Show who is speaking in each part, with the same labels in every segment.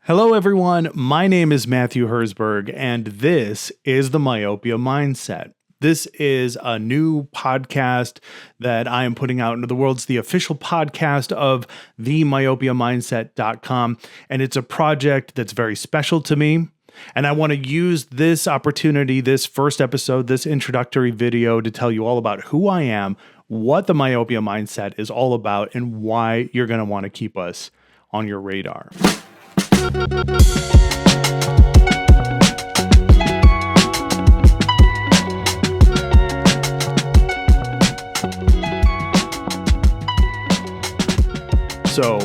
Speaker 1: Hello, everyone. My name is Matthew Herzberg, and this is the Myopia Mindset. This is a new podcast that I am putting out into the world. It's the official podcast of themyopiamindset.com, and it's a project that's very special to me. And I want to use this opportunity, this first episode, this introductory video to tell you all about who I am, what the Myopia Mindset is all about, and why you're going to want to keep us on your radar. So,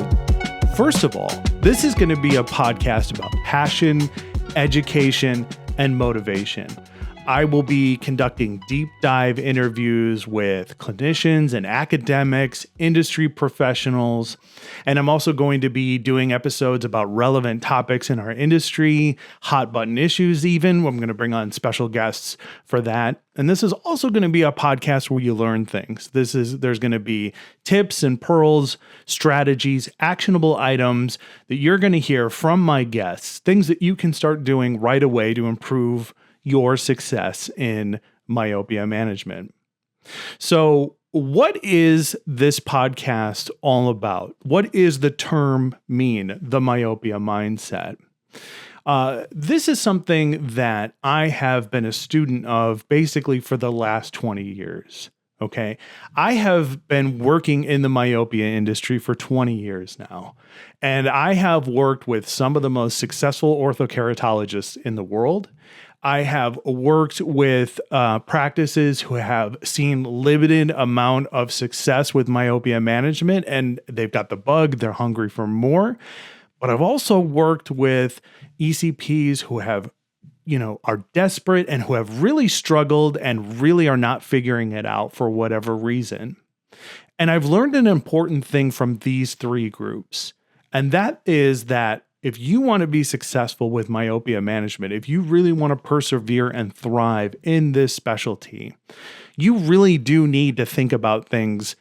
Speaker 1: first of all, this is going to be a podcast about passion, education, and motivation. I will be conducting deep dive interviews with clinicians and academics, industry professionals, and I'm also going to be doing episodes about relevant topics in our industry, hot button issues even. I'm going to bring on special guests for that. And this is also going to be a podcast where you learn things. There's going to be tips and pearls, strategies, actionable items that you're going to hear from my guests, things that you can start doing right away to improve your success in myopia management. So, what is this podcast all about? What is the term mean, the myopia mindset? This is something that I have been a student of basically for the last 20 years. Okay. I have been working in the myopia industry for 20 years now, and I have worked with some of the most successful orthokeratologists in the world. I have worked with practices who have seen limited amount of success with myopia management, and they've got the bug, they're hungry for more. But I've also worked with ECPs who have, are desperate and who have really struggled and really are not figuring it out for whatever reason. And I've learned an important thing from these three groups, and that is that if you want to be successful with myopia management, if you really want to persevere and thrive in this specialty, you really do need to think about things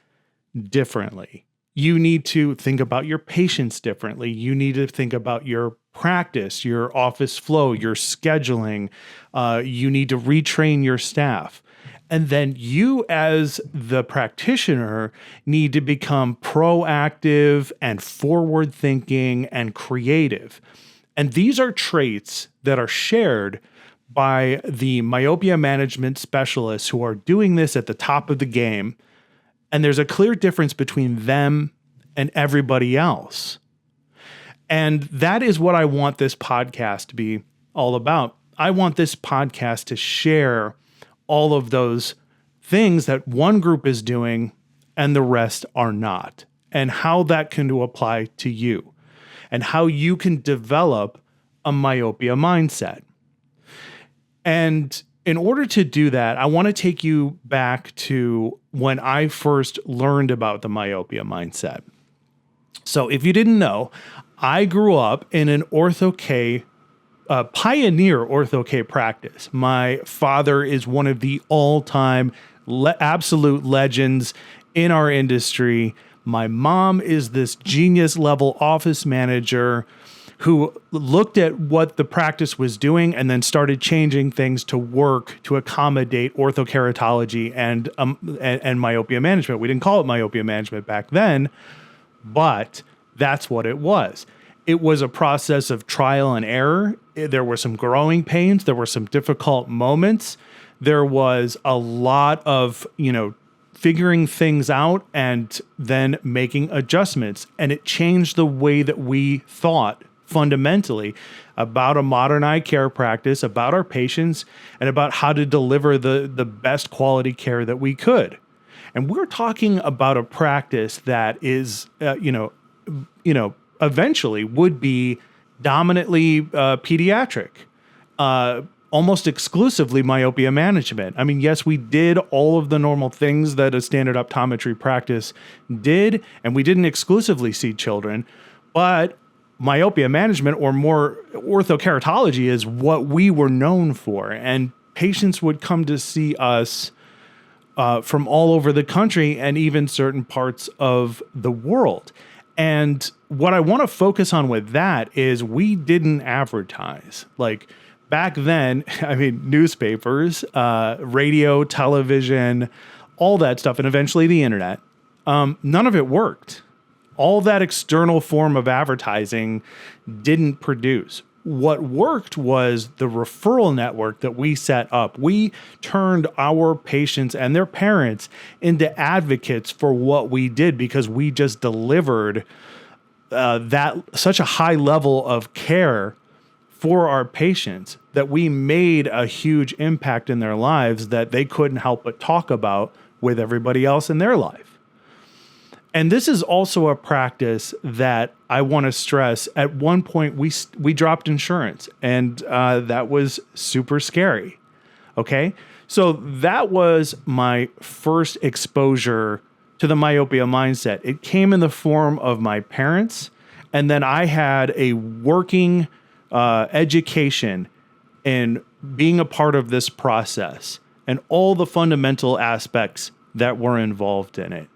Speaker 1: differently. You need to think about your patients differently. You need to think about your practice, your office flow, your scheduling. You need to retrain your staff. And then you, as the practitioner, need to become proactive and forward-thinking and creative. And these are traits that are shared by the myopia management specialists who are doing this at the top of the game. And there's a clear difference between them and everybody else. And that is what I want this podcast to be all about. I want this podcast to share all of those things that one group is doing and the rest are not, and how that can apply to you, and how you can develop a myopia mindset. And in order to do that, I want to take you back to when I first learned about the myopia mindset. So if you didn't know, I grew up in an pioneer ortho-K practice. My father is one of the all-time absolute legends in our industry. My mom is this genius-level office manager who looked at what the practice was doing and then started changing things to work to accommodate orthokeratology and myopia management. We didn't call it myopia management back then, but that's what it was. It was a process of trial and error. There were some growing pains. There were some difficult moments. There was a lot of, figuring things out and then making adjustments. And it changed the way that we thought fundamentally about a modern eye care practice, about our patients, and about how to deliver the best quality care that we could. And we're talking about a practice that is, eventually would be dominantly pediatric, almost exclusively myopia management. I mean, yes, we did all of the normal things that a standard optometry practice did, and we didn't exclusively see children, but myopia management, or more orthokeratology, is what we were known for. And patients would come to see us from all over the country and even certain parts of the world. And what I want to focus on with that is we didn't advertise. Like back then, I mean, newspapers, radio, television, all that stuff, and eventually the internet, none of it worked. All that external form of advertising didn't produce. What worked was the referral network that we set up. We turned our patients and their parents into advocates for what we did because we just delivered that such a high level of care for our patients that we made a huge impact in their lives that they couldn't help but talk about with everybody else in their life. And this is also a practice that I want to stress. At one point, we dropped insurance, and that was super scary. Okay, so that was my first exposure to the myopia mindset. It came in the form of my parents, and then I had a working education in being a part of this process and all the fundamental aspects that were involved in it.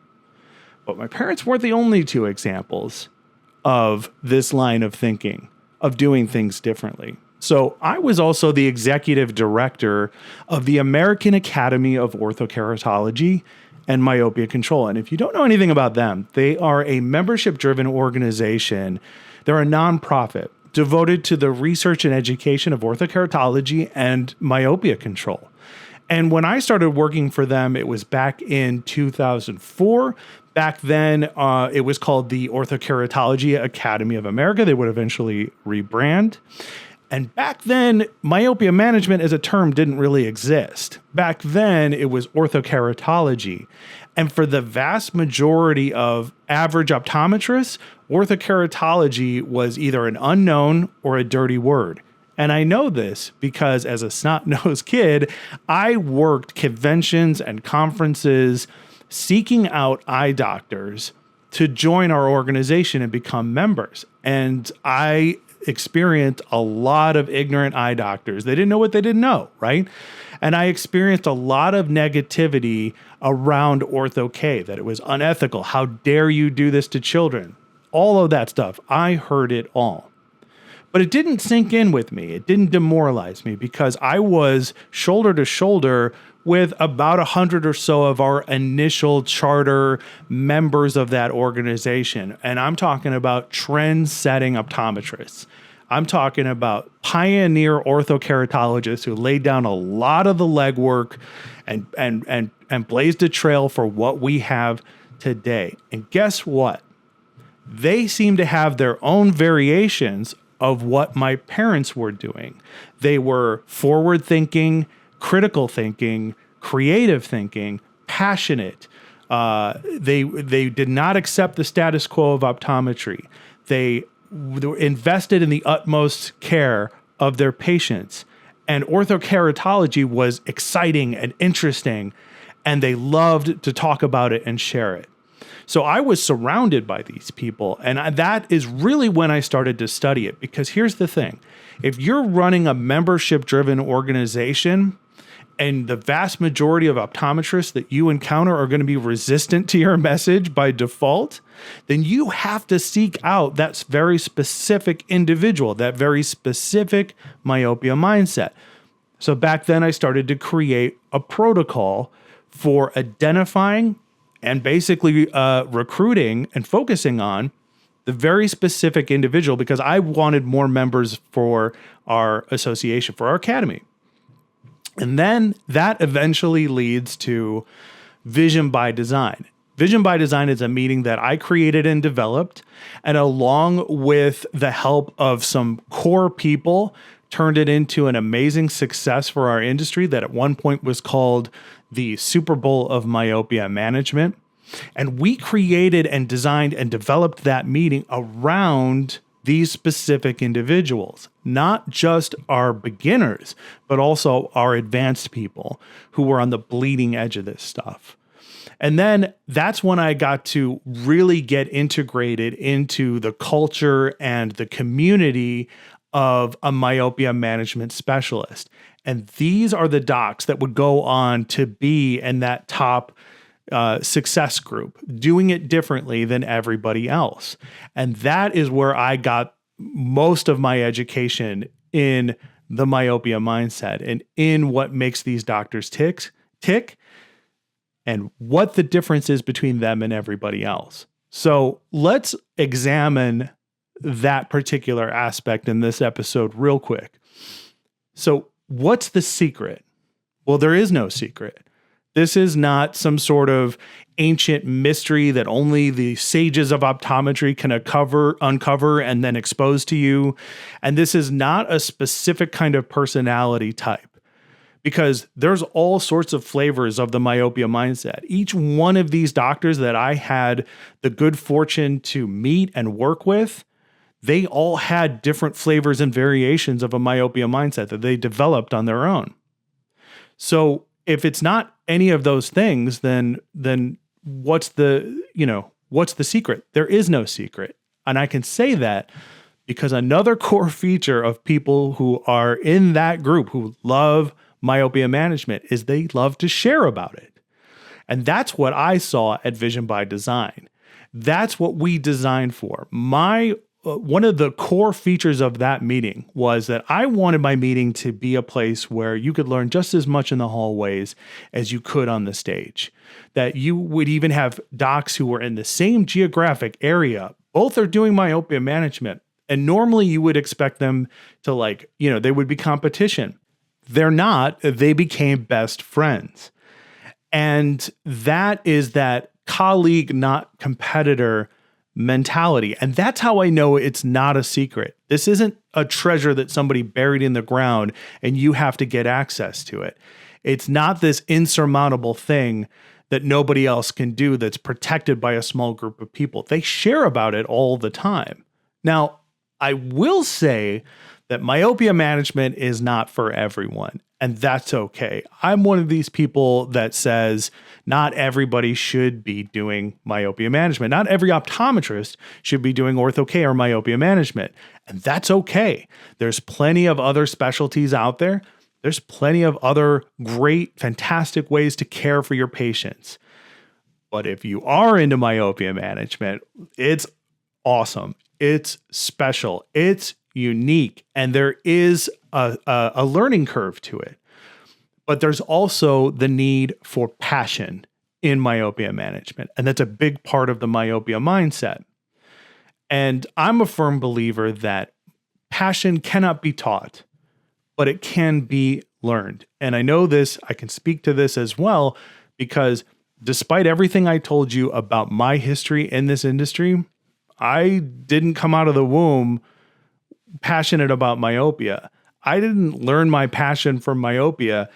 Speaker 1: But my parents weren't the only two examples of this line of thinking, of doing things differently. So I was also the executive director of the American Academy of Orthokeratology and Myopia Control. And if you don't know anything about them, they are a membership-driven organization. They're a nonprofit devoted to the research and education of orthokeratology and myopia control. And when I started working for them, it was back in 2004. Back then, it was called the Orthokeratology Academy of America. They would eventually rebrand. And back then, myopia management as a term didn't really exist. Back then, it was orthokeratology. And for the vast majority of average optometrists, orthokeratology was either an unknown or a dirty word. And I know this because as a snot-nosed kid, I worked conventions and conferences seeking out eye doctors to join our organization and become members. And I experienced a lot of ignorant eye doctors. They didn't know what they didn't know, right? And I experienced a lot of negativity around Ortho-K, that it was unethical. How dare you do this to children? All of that stuff. I heard it all. But it didn't sink in with me. It didn't demoralize me because I was shoulder to shoulder with about 100 or so of our initial charter members of that organization. And I'm talking about trend-setting optometrists. I'm talking about pioneer orthokeratologists who laid down a lot of the legwork and blazed a trail for what we have today. And guess what? They seem to have their own variations of what my parents were doing. They were forward-thinking, critical thinking, creative thinking, passionate. They did not accept the status quo of optometry. They were invested in the utmost care of their patients. And orthokeratology was exciting and interesting, and they loved to talk about it and share it. So I was surrounded by these people, and that is really when I started to study it. Because here's the thing. If you're running a membership-driven organization and the vast majority of optometrists that you encounter are going to be resistant to your message by default, then you have to seek out that very specific individual, that very specific myopia mindset. So back then I started to create a protocol for identifying and basically recruiting and focusing on the very specific individual because I wanted more members for our association, for our academy. And then that eventually leads to Vision by Design. Vision by Design is a meeting that I created and developed, and along with the help of some core people, turned it into an amazing success for our industry that at one point was called the Super Bowl of myopia management. And we created and designed and developed that meeting around these specific individuals, not just our beginners, but also our advanced people who were on the bleeding edge of this stuff. And then that's when I got to really get integrated into the culture and the community of a myopia management specialist. And these are the docs that would go on to be in that top success group, doing it differently than everybody else. And that is where I got most of my education in the myopia mindset and in what makes these doctors tick, and what the difference is between them and everybody else. So let's examine that particular aspect in this episode real quick. So what's the secret? Well, there is no secret. This is not some sort of ancient mystery that only the sages of optometry can uncover and then expose to you. And this is not a specific kind of personality type, because there's all sorts of flavors of the myopia mindset. Each one of these doctors that I had the good fortune to meet and work with, they all had different flavors and variations of a myopia mindset that they developed on their own. So if it's not any of those things, then what's the secret? There is no secret. And I can say that because another core feature of people who are in that group who love myopia management is they love to share about it. And that's what I saw at Vision by Design. That's what we designed for. One of the core features of that meeting was that I wanted my meeting to be a place where you could learn just as much in the hallways as you could on the stage. That you would even have docs who were in the same geographic area. Both are doing myopia management. And normally you would expect them to they would be competition. They're not. They became best friends. And that is that colleague, not competitor mentality. And that's how I know it's not a secret. This isn't a treasure that somebody buried in the ground and you have to get access to it. It's not this insurmountable thing that nobody else can do that's protected by a small group of people. They share about it all the time. Now, I will say that myopia management is not for everyone, and that's okay. I'm one of these people that says not everybody should be doing myopia management. Not every optometrist should be doing ortho-K or myopia management, and that's okay. There's plenty of other specialties out there. There's plenty of other great, fantastic ways to care for your patients. But if you are into myopia management, it's awesome. It's special. It's unique. And there is a learning curve to it. But there's also the need for passion in myopia management. And that's a big part of the myopia mindset. And I'm a firm believer that passion cannot be taught, but it can be learned. And I know this, I can speak to this as well, because despite everything I told you about my history in this industry, I didn't come out of the womb passionate about myopia. I didn't learn my passion for myopia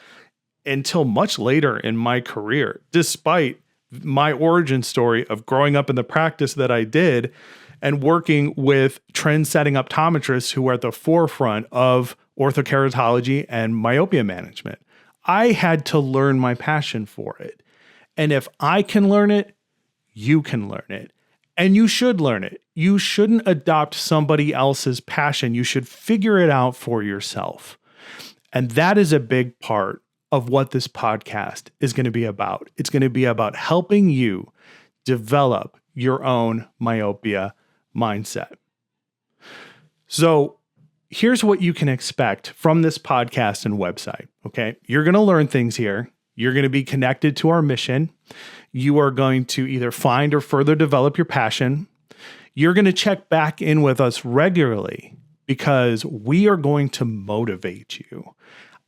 Speaker 1: until much later in my career, despite my origin story of growing up in the practice that I did and working with trend-setting optometrists who were at the forefront of orthokeratology and myopia management. I had to learn my passion for it. And if I can learn it, you can learn it. And you should learn it. You shouldn't adopt somebody else's passion. You should figure it out for yourself. And that is a big part of what this podcast is going to be about. It's going to be about helping you develop your own myopia mindset. So here's what you can expect from this podcast and website. Okay. You're going to learn things here. You're going to be connected to our mission. You are going to either find or further develop your passion. You're going to check back in with us regularly because we are going to motivate you.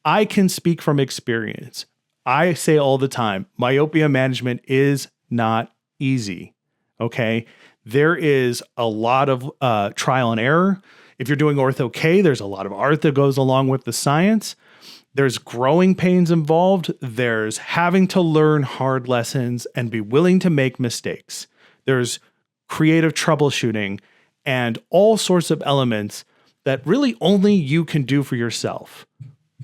Speaker 1: I can speak from experience. I say all the time, myopia management is not easy. Okay. There is a lot of trial and error. If you're doing ortho-K, there's a lot of art that goes along with the science. There's growing pains involved. There's having to learn hard lessons and be willing to make mistakes. There's creative troubleshooting and all sorts of elements that really only you can do for yourself.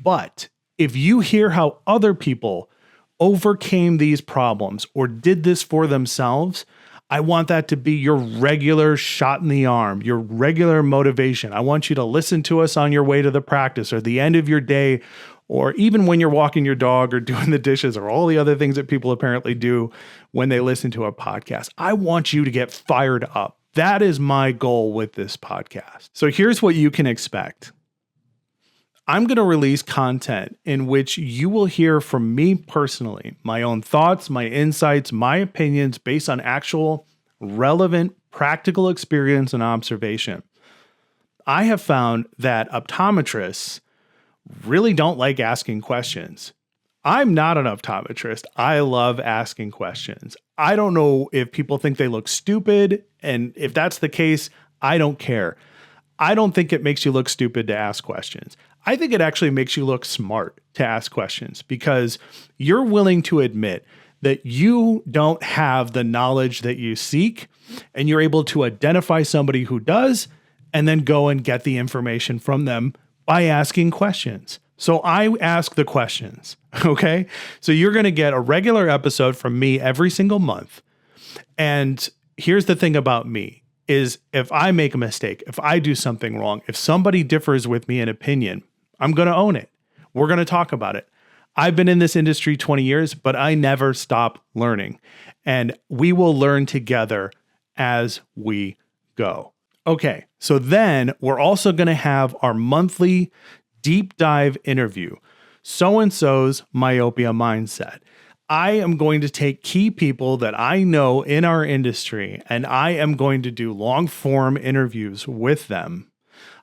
Speaker 1: But if you hear how other people overcame these problems or did this for themselves, I want that to be your regular shot in the arm, your regular motivation. I want you to listen to us on your way to the practice or the end of your day or even when you're walking your dog or doing the dishes or all the other things that people apparently do when they listen to a podcast. I want you to get fired up. That is my goal with this podcast. So here's what you can expect. I'm going to release content in which you will hear from me personally, my own thoughts, my insights, my opinions based on actual relevant practical experience and observation. I have found that optometrists really don't like asking questions. I'm not an optometrist. I love asking questions. I don't know if people think they look stupid, and if that's the case, I don't care. I don't think it makes you look stupid to ask questions. I think it actually makes you look smart to ask questions because you're willing to admit that you don't have the knowledge that you seek, and you're able to identify somebody who does and then go and get the information from them by asking questions. So I ask the questions, okay? So you're going to get a regular episode from me every single month. And here's the thing about me is if I make a mistake, if I do something wrong, if somebody differs with me in opinion, I'm going to own it. We're going to talk about it. I've been in this industry 20 years, but I never stop learning. And we will learn together as we go. Okay, so then we're also going to have our monthly deep dive interview, so-and-so's myopia mindset. I am going to take key people that I know in our industry, and I am going to do long form interviews with them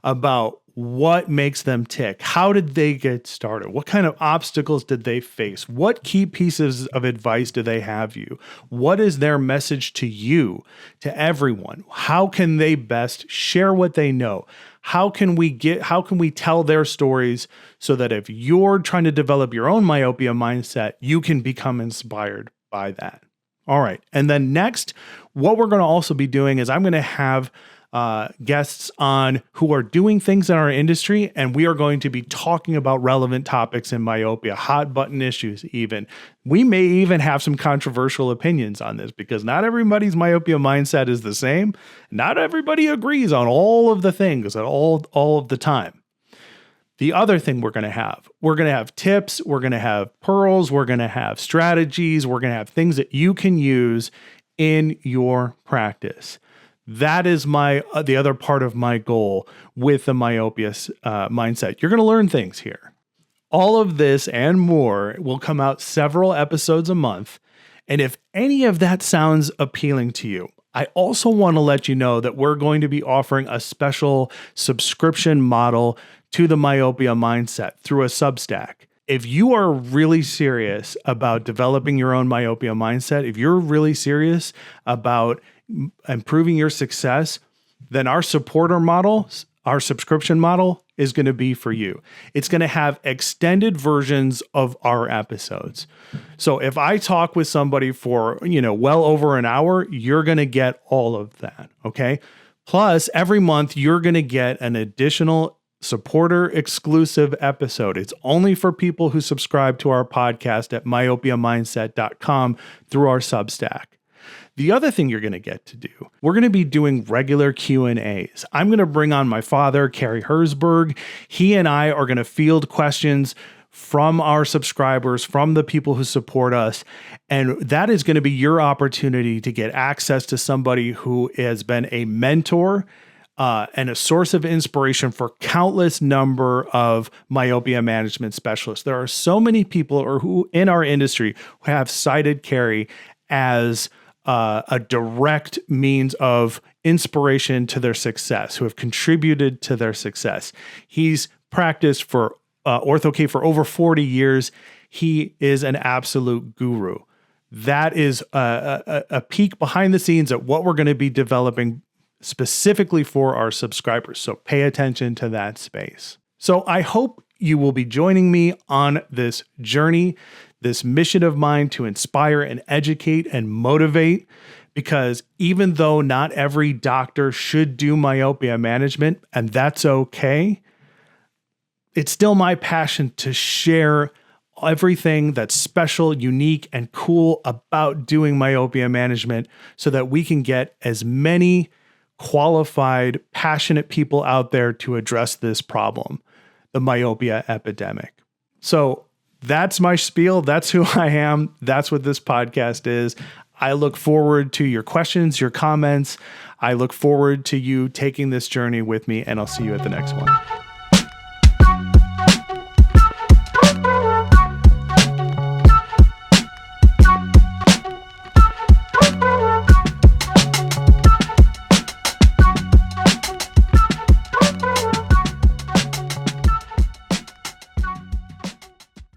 Speaker 1: about what makes them tick. How did they get started? What kind of obstacles did they face? What key pieces of advice do they have you? What is their message to you, to everyone? How can they best share what they know? How can we tell their stories so that if you're trying to develop your own myopia mindset, you can become inspired by that? All right. And then next, what we're going to also be doing is I'm going to have guests on who are doing things in our industry, and we are going to be talking about relevant topics in myopia, hot button issues even. We may even have some controversial opinions on this because not everybody's myopia mindset is the same. Not everybody agrees on all of the things at all of the time. The other thing we're going to have tips, we're going to have pearls, we're going to have strategies, we're going to have things that you can use in your practice. That is the other part of my goal with the myopia mindset. You're going to learn things here. All of this and more will come out several episodes a month. And if any of that sounds appealing to you, I also want to let you know that we're going to be offering a special subscription model to the myopia mindset through a Substack. If you are really serious about developing your own myopia mindset, if you're really serious about improving your success, then our supporter model, our subscription model is going to be for you. It's going to have extended versions of our episodes. So if I talk with somebody for, well over an hour, you're going to get all of that. Okay. Plus every month you're going to get an additional supporter exclusive episode. It's only for people who subscribe to our podcast at myopiamindset.com through our Substack. The other thing you're going to get to do, we're going to be doing regular Q&As. I'm going to bring on my father, Matthew Herzberg. He and I are going to field questions from our subscribers, from the people who support us. And that is going to be your opportunity to get access to somebody who has been a mentor and a source of inspiration for countless number of myopia management specialists. There are so many people who in our industry who have cited Carrie as a direct means of inspiration to their success, who have contributed to their success. He's practiced for Ortho-K for over 40 years. He is an absolute guru. That is a peek behind the scenes at what we're going to be developing specifically for our subscribers. So pay attention to that space. So I hope you will be joining me on this journey, this mission of mine to inspire and educate and motivate, because even though not every doctor should do myopia management, and that's okay, it's still my passion to share everything that's special, unique, and cool about doing myopia management so that we can get as many qualified, passionate people out there to address this problem, the myopia epidemic. So that's my spiel. That's who I am. That's what this podcast is. I look forward to your questions, your comments. I look forward to you taking this journey with me, and I'll see you at the next one.